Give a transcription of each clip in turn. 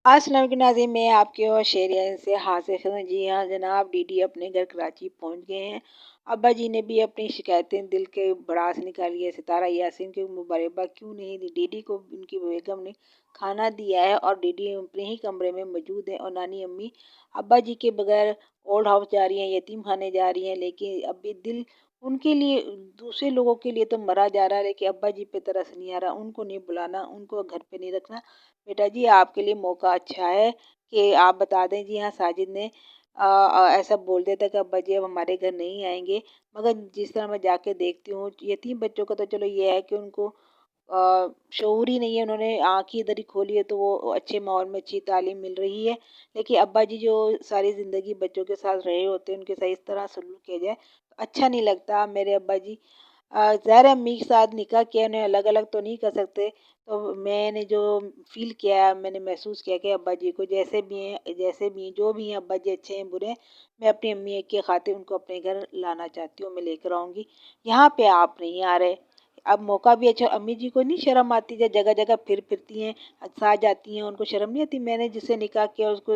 السلام علیکم ناظرین، میں آپ کے اور شیرین سے حاضر ہوں۔ جی ہاں جناب، ڈی ڈی اپنے گھر کراچی پہنچ گئے ہیں۔ ابا جی نے بھی اپنی شکایتیں دل کے بڑاس نکالی ہے۔ ستارہ یاسین کے مبارکباد کیوں نہیں دی؟ ڈی ڈی کو ان کی بیگم نے کھانا دیا ہے اور ڈی ڈی اپنے ہی کمرے میں موجود ہیں اور نانی امی ابا جی کے بغیر اولڈ ہاؤس جا رہی ہیں، یتیم خانے جا رہی ہیں، لیکن اب بھی دل ان کے لیے، دوسرے لوگوں کے لیے تو مرا جا رہا ہے، لیکن ابا جی پہ ترس نہیں آ رہا، ان کو نہیں بلانا، ان کو گھر پہ نہیں رکھنا۔ بیٹا جی آپ کے لیے موقع اچھا ہے کہ آپ بتا دیں۔ جی ہاں ساجد نے ایسا بول دیا تھا کہ ابا جی اب ہمارے گھر نہیں آئیں گے، مگر جس طرح میں جا کے دیکھتی ہوں یتیم بچوں کا تو چلو یہ ہے کہ ان کو شعور ہی نہیں ہے، انہوں نے آنکھ ہی ادھر ہی کھولی ہے تو وہ اچھے ماحول میں اچھی تعلیم مل رہی ہے، لیکن ابا جی جو ساری زندگی بچوں کے ساتھ رہے ہوتے ہیں ان کے ساتھ اس طرح سلوک کیا جائے تو اچھا نہیں لگتا۔ میرے ابا جی ظاہر ہے امی کے ساتھ نکاح کیا، انہیں الگ الگ تو نہیں کر سکتے، تو میں نے جو فیل کیا، میں نے محسوس کیا کہ ابا جی کو جیسے بھی ہیں جو بھی ہیں ابا جی اچھے ہیں برے ہیں، میں اپنی امی کی خاطر ان کو اپنے گھر لانا چاہتی ہوں، میں لے کر آؤں گی۔ یہاں پہ آپ نہیں آ رہے، اب موقع بھی اچھا، امی جی کو نہیں شرم آتی جب جگہ جگہ پھرتی ہیں، ساتھ جاتی ہیں، ان کو شرم نہیں آتی؟ میں نے جس سے نکاح کیا اس کو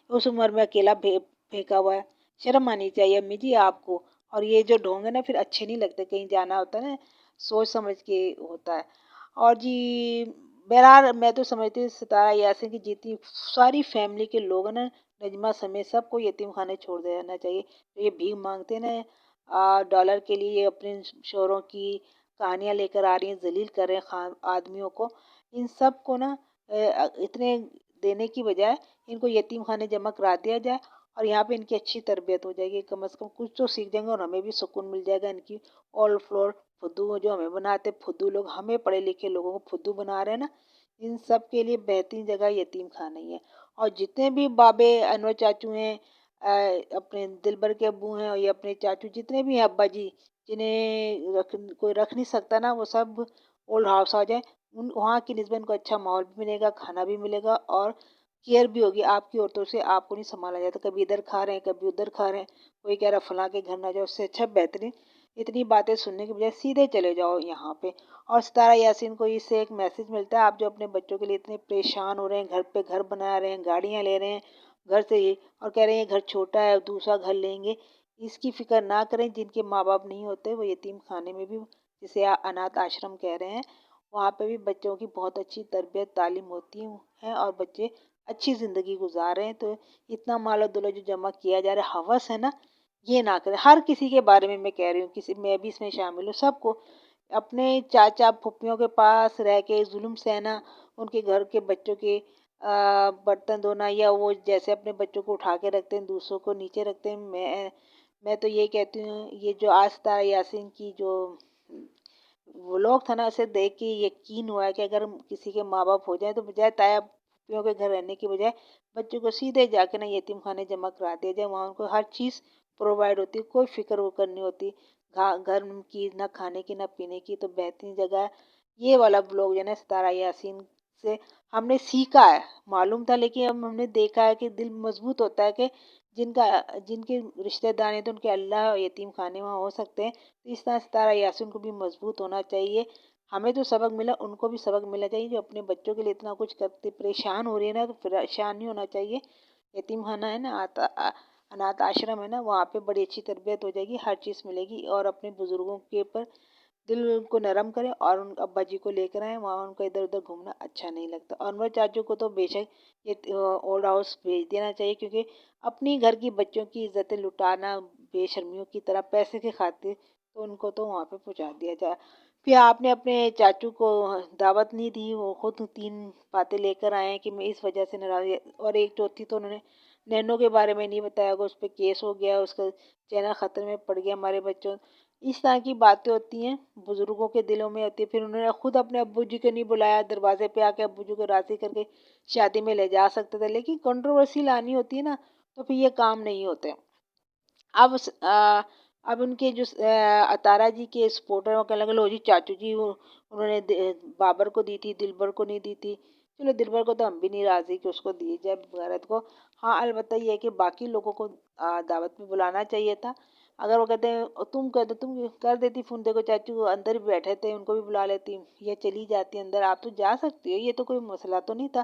اس عمر میں اکیلا پھینکا ہوا ہے، شرم آنی چاہیے امی جی آپ کو۔ اور یہ جو ڈھونگ ہے نا پھر اچھے نہیں لگتے، کہیں جانا ہوتا ہے نا سوچ سمجھ کے ہوتا ہے۔ اور جی بہرحال میں تو سمجھتی ہوں ستارہ یاسین کی جتنی ساری فیملی کے لوگ ہیں نا، نجمہ سمیت سب کو یتیم خانے چھوڑ دینا چاہیے۔ یہ بھیک مانگتے ہیں نا ڈالر کے لیے، اپنے شوہروں کی کہانیاں لے کر آ رہی ہیں، ذلیل کر رہے ہیں آدمیوں کو، ان سب کو نا اتنے دینے کی بجائے ان کو یتیم خانے جمع کرا دیا جائے اور یہاں پہ ان کی اچھی تربیت ہو جائے گی، کم از کم کچھ تو سیکھ جائیں گے اور ہمیں بھی سکون مل جائے گا۔ ان کی آل فلور فدو جو ہمیں بناتے فدو لوگ، ہمیں پڑھے لکھے لوگوں کو فدو بنا رہے ہیں نا، ان سب کے لیے بہترین جگہ یتیم خانہ ہی ہے۔ اور جتنے بھی بابے انور چاچو ہیں، اپنے دلبر کے ابو ہیں اور یہ اپنے چاچو جتنے بھی ہیں ابا جی، جنہیں کوئی رکھ نہیں سکتا نا، وہ سب اولڈ ہاؤس آ جائیں، وہاں کی نسبت ان کو اچھا ماحول بھی ملے گا، کھانا بھی ملے گا اور کیئر بھی ہوگی۔ آپ کی عورتوں سے آپ کو نہیں سنبھالا جاتا، کبھی ادھر کھا رہے ہیں کبھی ادھر کھا رہے ہیں، کوئی کہہ رہا فلاں کے گھر نہ جاؤ، اس سے اچھا بہترین اتنی باتیں سننے کے بجائے سیدھے چلے جاؤ یہاں پہ۔ اور ستارہ یاسین کو اس سے ایک میسج ملتا ہے، آپ جو اپنے بچوں کے لیے اتنے پریشان ہو رہے ہیں، گھر پہ گھر بنا رہے ہیں، گاڑیاں لے رہے ہیں گھر سے ہی، اور کہہ رہے ہیں یہ گھر چھوٹا ہے دوسرا گھر لیں گے، اس کی فکر نہ کریں۔ جن کے ماں باپ نہیں ہوتے وہ یتیم خانے میں بھی، جسے اناتھ آشرم کہہ رہے ہیں، وہاں پہ بھی بچوں کی بہت اچھی تربیت تعلیم ہوتی ہے اور بچے اچھی زندگی گزار رہے ہیں۔ تو اتنا مال و دولت جو جمع کیا جا رہا ہے، ہوس ہے نا، یہ نہ کریں۔ ہر کسی کے بارے میں کہہ رہی ہوں، میں بھی اس میں شامل ہوں، سب کو اپنے چاچا پھوپھیوں کے پاس رہ کے ظلم سہنا، ان کے گھر کے بچوں کے برتن دھونا، یا وہ جیسے اپنے بچوں کو اٹھا کے رکھتے ہیں دوسروں کو نیچے رکھتے ہیں، میں تو یہ کہتی ہوں، یہ جو آج ستارہ یاسین کی جو لوگ تھا نا، اسے دیکھ کے یقین ہوا ہے کہ اگر کسی کے ماں باپ ہو جائیں تو بجائے تایا پھوپھیوں کے گھر رہنے کی بجائے بچوں کو سیدھے جا کے نا یتیم خانے جمع کرا دیا جائے، وہاں ان کو ہر چیز پرووائڈ ہوتی ہے، کوئی فکر وہ کرنی ہوتی گھر کی، نہ کھانے کی نہ پینے کی، تو بہترین جگہ ہے۔ یہ والا بلاگ جو ہے نا ستارہ یاسین سے ہم نے سیکھا ہے، معلوم تھا لیکن اب ہم نے دیکھا ہے کہ دل مضبوط ہوتا ہے کہ جن کے رشتہ دار ہیں تو ان کے اللہ یتیم خانے وہاں ہو سکتے ہیں، تو اس طرح ستارہ یاسین کو بھی مضبوط ہونا چاہیے۔ ہمیں تو سبق ملا، ان کو بھی سبق ملنا چاہیے، جو اپنے بچوں کے لیے اتنا کچھ کرتے پریشان ہو رہی ہے نا، تو پریشان نہیں ہونا چاہیے۔ یتیم خانہ ہے نا، اناتھ آشرم ہے نا، وہاں پہ بڑی اچھی تربیت ہو جائے گی، ہر چیز ملے گی، اور اپنے بزرگوں کے اوپر دل کو نرم کریں اور ان ابا جی کو لے کر آئیں، وہاں ان کو ادھر ادھر گھومنا اچھا نہیں لگتا۔ اور انور چاچو کو تو بے شک یہ اولڈ ہاؤس بھیج دینا چاہیے، کیونکہ اپنی گھر کی بچوں کی عزتیں لٹانا بے شرمیوں کی طرح پیسے کی خاطر، تو ان کو تو وہاں پہ پہنچا دیا جائے۔ پھر آپ نے اپنے چاچو کو دعوت نہیں دی، وہ خود 3 باتیں لے کر آئے ہیں کہ میں اس وجہ سے ناراض، اور ایک چوتھی تو انہوں نے نینو کے بارے میں نہیں بتایا ہوگا، اس پہ کیس ہو گیا، اس کا چہرہ خطرے میں پڑ گیا ہمارے بچوں، اس طرح کی باتیں ہوتی ہیں بزرگوں کے دلوں میں ہوتی ہے۔ پھر انہوں نے خود اپنے ابو جی کو نہیں بلایا، دروازے پہ آ کے ابو جی کو راضی کر کے شادی میں لے جا سکتے تھے، لیکن کنٹروورسی لانی ہوتی ہے نا تو پھر یہ کام نہیں ہوتے۔ اب اب ان کے جو اتارا جی کے سپورٹر ہیں وہ کہنے لگے لو جی چاچو جی، انہوں نے بابر کو دی تھی دلبر کو نہیں دی تھی، چلو دلبر کو تو ہم بھی نہیں راضی کہ اس کو دی جائے بغیرت کو، ہاں البتہ یہ ہے کہ باقی لوگوں کو دعوت میں بلانا چاہیے تھا۔ اگر وہ کہتے ہیں تم کہتے تم کر دیتی فون، دیکھو چاچو اندر بھی بیٹھے تھے ان کو بھی بلا لیتی، یہ چلی جاتی اندر، آپ تو جا سکتی ہو، یہ تو کوئی مسئلہ تو نہیں تھا،